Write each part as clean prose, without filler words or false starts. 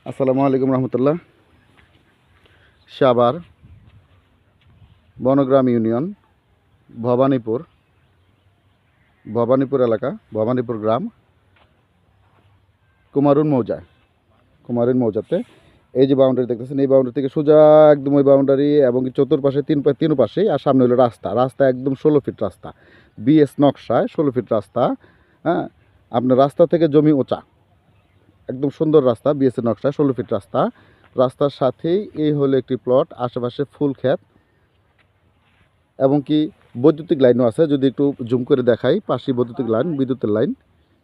আসসালামু আলাইকুম রহমতুল্লাহ। সাভার বনগ্রাম ইউনিয়ন ভবানীপুর এলাকা, ভবানীপুর গ্রাম, কুমারুন মৌজাতে এই যে বাউন্ডারি দেখতেছেন, এই বাউন্ডারি থেকে সোজা একদম ওই বাউন্ডারি এবং চতুর্পাশে তিন পাশেই, আর সামনে হলো রাস্তা একদম 16 ফিট রাস্তা, বিএস নকশায় 16 ফিট রাস্তা। হ্যাঁ, আপনার রাস্তা থেকে জমি উঁচা, একদম সুন্দর রাস্তা, বিএসএ নকশায় 16 ফিট রাস্তা। রাস্তার সাথেই এই হলো একটি প্লট, আশেপাশে ফুল ক্ষেত এবং কি বৈদ্যুতিক লাইনও আছে। যদি একটু জুম করে দেখাই, পাশেই বৈদ্যুতিক লাইন,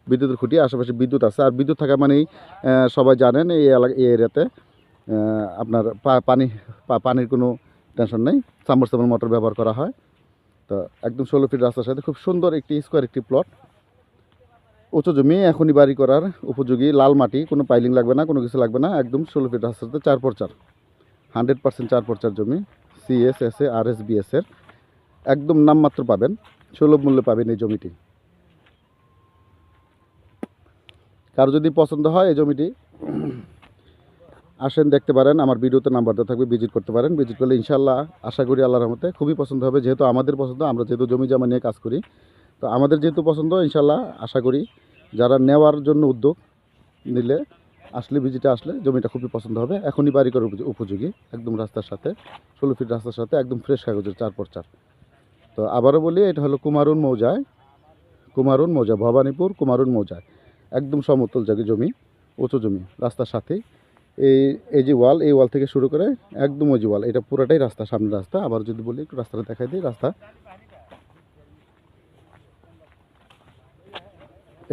বিদ্যুতের খুঁটি, আশেপাশে বিদ্যুৎ আছে। আর বিদ্যুৎ থাকা মানেই সবাই জানেন এই এরিয়াতে আপনার পানির কোনো টেনশন নেই, সাবমার্সিবল মোটর ব্যবহার করা হয়। তো একদম 16 ফিট রাস্তার সাথে খুব সুন্দর স্কোয়ার একটি প্লট, উঁচু জমি, এখনই বাড়ি করার উপযোগী, লাল মাটি, কোনো পাইলিং লাগবে না, কোনো কিছু লাগবে না। একদম 16 ফিট রাস্তার সাথে 4x4, 100% 4x4 জমি, CSSA RSBS এর একদম নামমাত্র পাবেন, সুলভ মূল্যে পাবেন এই জমিটি। কারো যদি পছন্দ হয় এই জমিটি, আসেন, দেখতে পারেন। আমার ভিডিওতে নাম্বার দেওয়া থাকবে, ভিজিট করতে পারেন। ভিজিট করলে ইনশাল্লাহ আশা করি আল্লাহর রহমতে খুবই পছন্দ হবে। যেহেতু আমাদের পছন্দ, আমরা যেহেতু জমি জমা নিয়ে কাজ করি, তো আমাদের যেহেতু পছন্দ, ইনশাল্লাহ আশা করি যারা নেওয়ার জন্য উদ্যোগ নিলে, ভিজিটে আসলে জমিটা খুবই পছন্দ হবে। এখনই বাড়ি করার উপযোগী, একদম রাস্তার সাথে, 16 ফিট রাস্তার সাথে, একদম ফ্রেশ কাগজের 4x4। তো আবারও বলি, এটা হলো কুমারুন মৌজা, ভবানীপুর কুমারুন মৌজায়, একদম সমতল জমি, উঁচু জমি, রাস্তার সাথে। এই যে ওয়াল, এই ওয়াল থেকে শুরু করে একদম ওই যে ওয়াল, এটা পুরাটাই রাস্তা, সামনে রাস্তা। আবার যদি বলি একটু রাস্তাটা দেখাই দিই,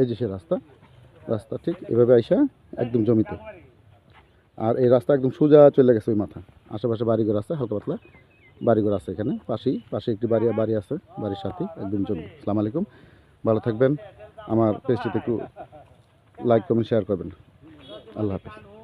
এই যে সে রাস্তা ঠিক এভাবে আইসা একদম জমিতে। আর এই রাস্তা একদম সোজা চলে গেছে ওই মাথা, আশেপাশে বাড়িঘর আছে, হালকা পাতলা বাড়িঘর আছে এখানে, পাশে একটি বাড়ি আছে, বাড়ির সাথে একদম জমি। আসসালামু আলাইকুম, ভালো থাকবেন। আমার পেজটিতে একটু লাইক কমেন্ট শেয়ার করবেন। আল্লাহ হাফেজ।